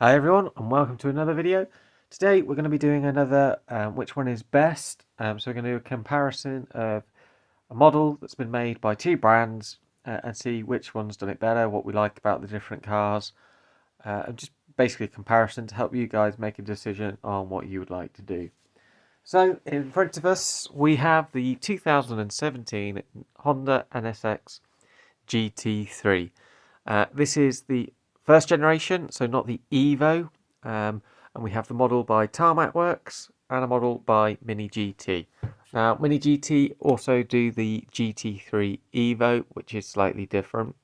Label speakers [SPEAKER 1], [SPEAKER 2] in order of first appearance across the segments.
[SPEAKER 1] Hi everyone and welcome to another video. Today we're going to be doing another which one is best. So we're going to do a comparison of a model that's been made by two brands and see which one's done it better, what we like about the different cars, and just basically a comparison to help you guys make a decision on what you would like to do. So in front of us we have the 2017 Honda NSX GT3. This is the first generation, so not the Evo, and we have the model by Tarmac Works and a model by MiniGT. Now, MiniGT also do the GT3 Evo, which is slightly different,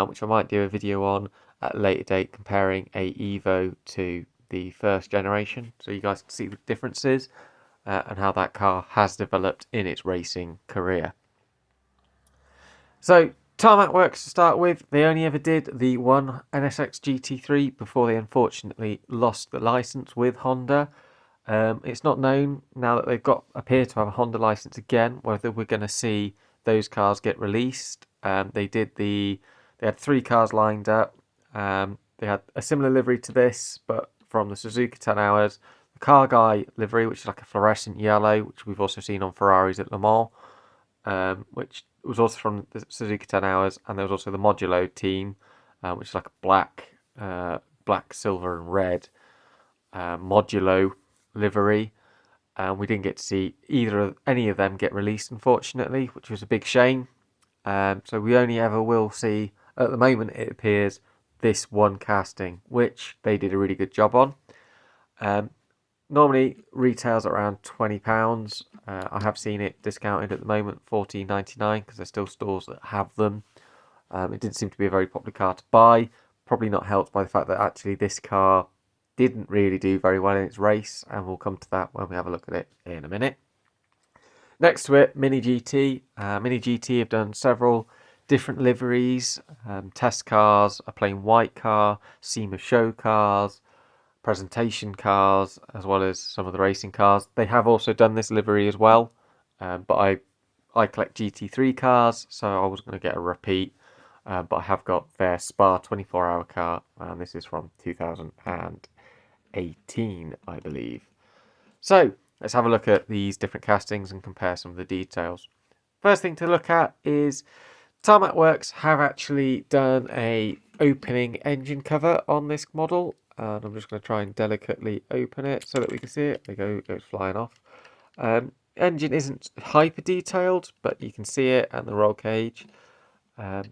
[SPEAKER 1] which I might do a video on at a later date comparing a Evo to the first generation, so you guys can see the differences and how that car has developed in its racing career. So, Tarmac Works to start with, they only ever did the one NSX GT3 before they unfortunately lost the license with Honda. It's not known now that they've appear to have a Honda license again whether we're going to see those cars get released. They had three cars lined up. They had a similar livery to this, but from the Suzuka 10 Hours, the Car Guy livery, which is like a fluorescent yellow, which we've also seen on Ferraris at Le Mans, which was also from the Suzuka 10 Hours, and there was also the Modulo team, which is like a black, silver, and red Modulo livery. We didn't get to see any of them get released, unfortunately, which was a big shame. So we only ever will see, at the moment, it appears, this one casting, which they did a really good job on. Normally retails around £20. I have seen it discounted at the moment, $14.99, because there's still stores that have them. It didn't seem to be a very popular car to buy. Probably not helped by the fact that actually this car didn't really do very well in its race, and we'll come to that when we have a look at it in a minute. Next to it, MiniGT. MiniGT have done several different liveries, test cars, a plain white car, SEMA show cars, presentation cars, as well as some of the racing cars. They have also done this livery as well, but I collect GT3 cars, so I was going to get a repeat, but I have got their Spa 24-hour car, and this is from 2018, I believe. So let's have a look at these different castings and compare some of the details. First thing to look at is Tarmac Works have actually done a opening engine cover on this model, and I'm just going to try and delicately open it so that we can see it. There you go, it goes flying off. Engine isn't hyper detailed, but you can see it, and the roll cage.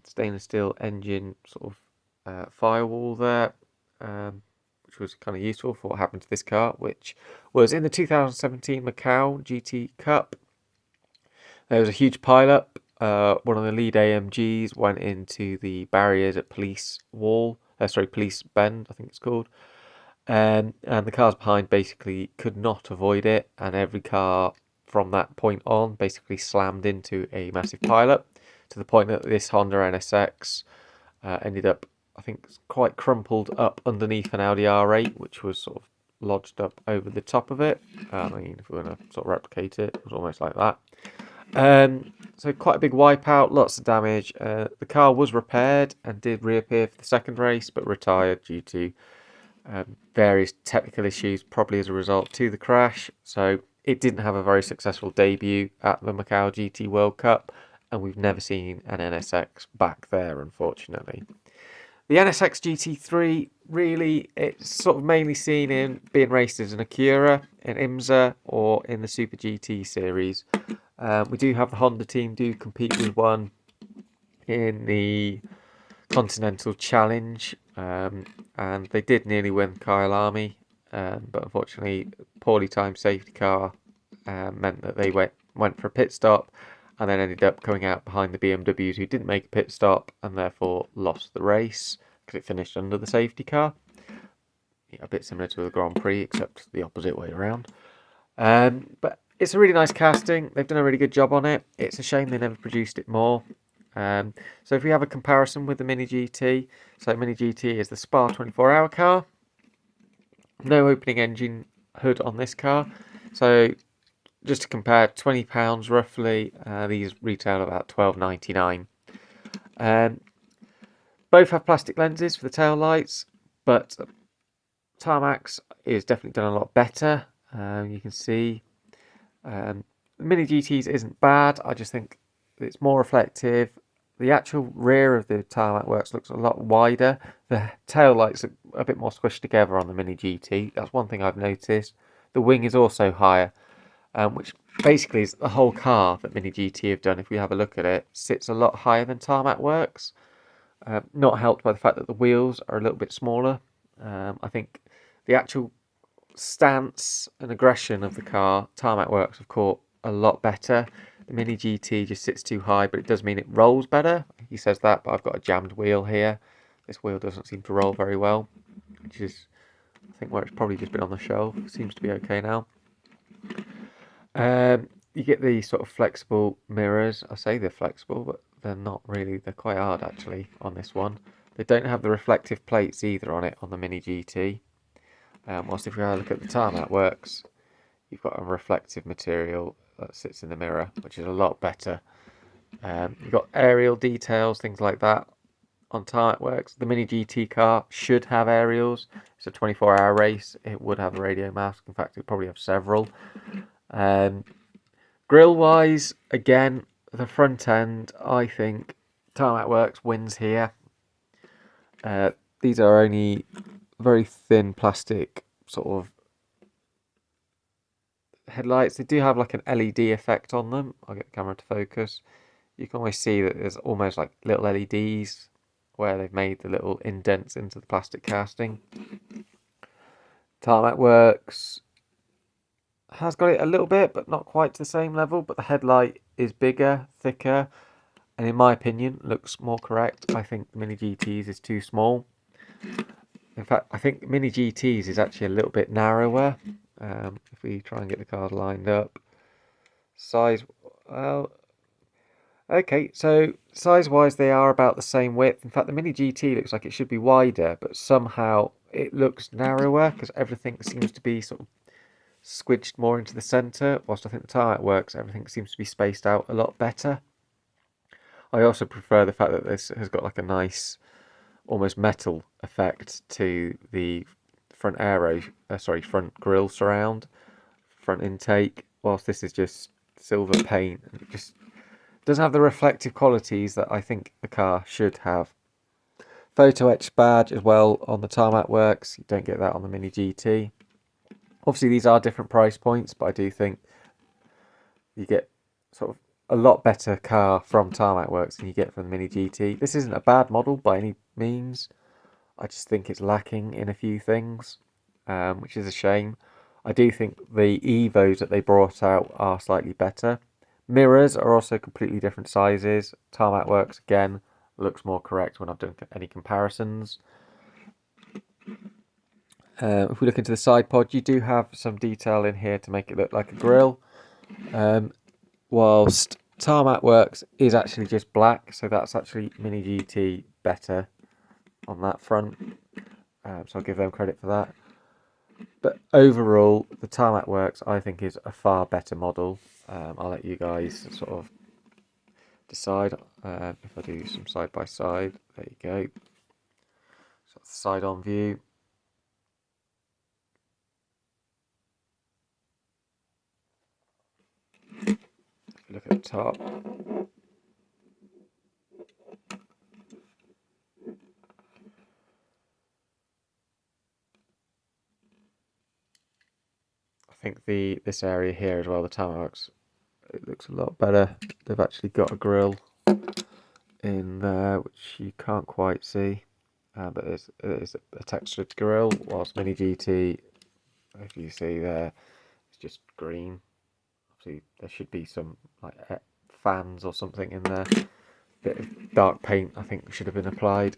[SPEAKER 1] Stainless steel engine sort of firewall there, which was kind of useful for what happened to this car, which was in the 2017 Macau GT Cup. There was a huge pileup. One of the lead AMGs went into the barriers at Police Bend, I think it's called. And the cars behind basically could not avoid it, and every car from that point on basically slammed into a massive pileup, to the point that this Honda NSX ended up, I think, quite crumpled up underneath an Audi R8, which was sort of lodged up over the top of it. I mean, if we want to sort of replicate it, it was almost like that. So quite a big wipeout, lots of damage. The car was repaired and did reappear for the second race, but retired due to various technical issues, probably as a result to the crash. So it didn't have a very successful debut at the Macau GT World Cup, and we've never seen an NSX back there, unfortunately. The NSX GT3, really, it's sort of mainly seen in being raced as an Acura, in IMSA, or in the Super GT series. We do have the Honda team do compete with one in the Continental Challenge, and they did nearly win Kyle Army, but unfortunately, poorly timed safety car meant that they went for a pit stop, and then ended up coming out behind the BMWs, who didn't make a pit stop and therefore lost the race because it finished under the safety car. Yeah, a bit similar to the Grand Prix, except the opposite way around. But it's a really nice casting. They've done a really good job on it. It's a shame they never produced it more. So if we have a comparison with the MiniGT, so MiniGT is the Spa 24-hour car. No opening engine hood on this car. So just to compare, £20 roughly. These retail about $12.99. Both have plastic lenses for the tail lights, but Tarmac's is definitely done a lot better. You can see the Mini GT's isn't bad. I just think it's more reflective. The actual rear of the Tarmac Works looks a lot wider. The tail lights look a bit more squished together on the Mini GT. That's one thing I've noticed. The wing is also higher, which basically is the whole car that Mini GT have done. If we have a look at it, sits a lot higher than Tarmac Works. Not helped by the fact that the wheels are a little bit smaller. I think the actual stance and aggression of the car, Tarmac Works have caught a lot better. The Mini GT just sits too high, but it does mean it rolls better. He says that, but I've got a jammed wheel here. This wheel doesn't seem to roll very well, which is, I think, where it's probably just been on the shelf. It seems to be okay now. You get the sort of flexible mirrors. I say they're flexible, but they're not really. They're quite hard, actually, on this one. They don't have the reflective plates either on it, on the Mini GT. Whilst if we have a look at the Tarmac Works, you've got a reflective material that sits in the mirror, which is a lot better. You've got aerial details, things like that on Tarmac Works. The Mini GT car should have aerials. It's a 24-hour race. It would have a radio mask. In fact, it would probably have several. Grill-wise, again, the front end, I think Tarmac Works wins here. These are only very thin plastic sort of headlights. They do have like an LED effect on them. I'll get the camera to focus. You can always see that there's almost like little LEDs where they've made the little indents into the plastic casting. Tarmac Works has got it a little bit, but not quite to the same level. But the headlight is bigger, thicker, and in my opinion, looks more correct. I think the Mini GT's is too small. In fact, I think Mini GT's is actually a little bit narrower. If we try and get the cars lined up, size, well, okay, so size-wise they are about the same width. In fact, the Mini GT looks like it should be wider, but somehow it looks narrower because everything seems to be sort of squidged more into the centre, whilst I think the Tarmac Works, everything seems to be spaced out a lot better. I also prefer the fact that this has got like a nice, almost metal effect to the front front grille surround, front intake, whilst this is just silver paint. It just doesn't have the reflective qualities that I think the car should have. Photo etch badge as well on the Tarmac Works. You don't get that on the Mini GT. Obviously, these are different price points, but I do think you get sort of a lot better car from Tarmac Works than you get from the Mini GT. This isn't a bad model by any means. I just think it's lacking in a few things, which is a shame. I do think the Evos that they brought out are slightly better. Mirrors are also completely different sizes. Tarmac Works, again, looks more correct when I've done any comparisons. If we look into the side pod, you do have some detail in here to make it look like a grille. Whilst Tarmac Works is actually just black, so that's actually Mini GT better on that front. So I'll give them credit for that. But overall, the Tarmac Works, I think, is a far better model. I'll let you guys sort of decide. If I do some side by side, there you go. So that's the side on view. Look at the top. I think this area here as well, the Tarmac Works, it looks a lot better. They've actually got a grille in there, which you can't quite see, but it is a textured grille, whilst Mini GT, if you see there, it's just green. Obviously, there should be some like fans or something in there. Bit of dark paint, I think, should have been applied.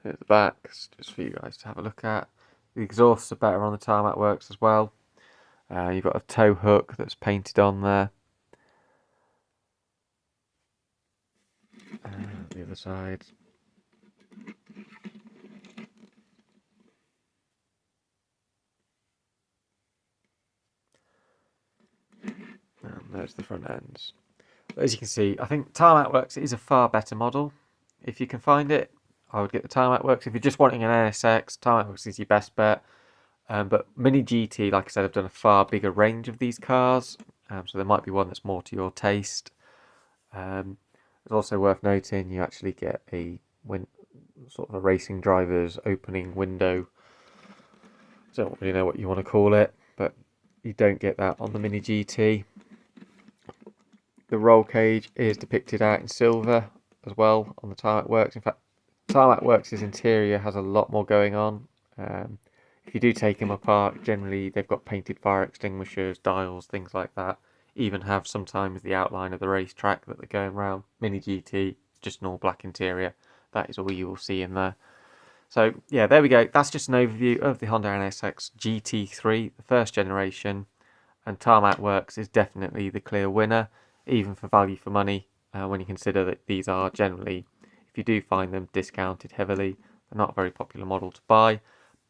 [SPEAKER 1] Here's the back, just for you guys to have a look at. The exhausts are better on the Tarmac Works as well. You've got a tow hook that's painted on there. The other side. And there's the front ends. But as you can see, I think Tarmac Works is a far better model. If you can find it, I would get the Tarmac Works. If you're just wanting an NSX, Tarmac Works is your best bet. But MiniGT, like I said, have done a far bigger range of these cars, so there might be one that's more to your taste. It's also worth noting you actually get a sort of a racing driver's opening window. I don't really know what you want to call it, but you don't get that on the MiniGT. The roll cage is depicted out in silver as well on the Tarmac Works. In fact, Tarmac Works' interior has a lot more going on. If you do take them apart, generally they've got painted fire extinguishers, dials, things like that. Even have sometimes the outline of the racetrack that they're going around. MiniGT, just an all black interior. That is all you will see in there. So yeah, there we go. That's just an overview of the Honda NSX GT3, the first generation. And Tarmac Works is definitely the clear winner, even for value for money, when you consider that these are generally, if you do find them, discounted heavily. They're not a very popular model to buy.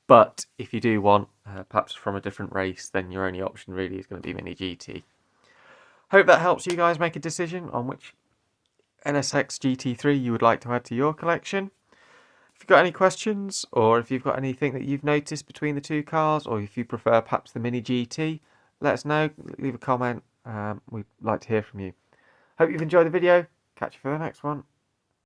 [SPEAKER 1] But if you do want, perhaps from a different race, then your only option really is going to be MiniGT. Hope that helps you guys make a decision on which NSX GT3 you would like to add to your collection. If you've got any questions, or if you've got anything that you've noticed between the two cars, or if you prefer perhaps the MiniGT, let us know. Leave a comment. We'd like to hear from you. Hope you've enjoyed the video. Catch you for the next one.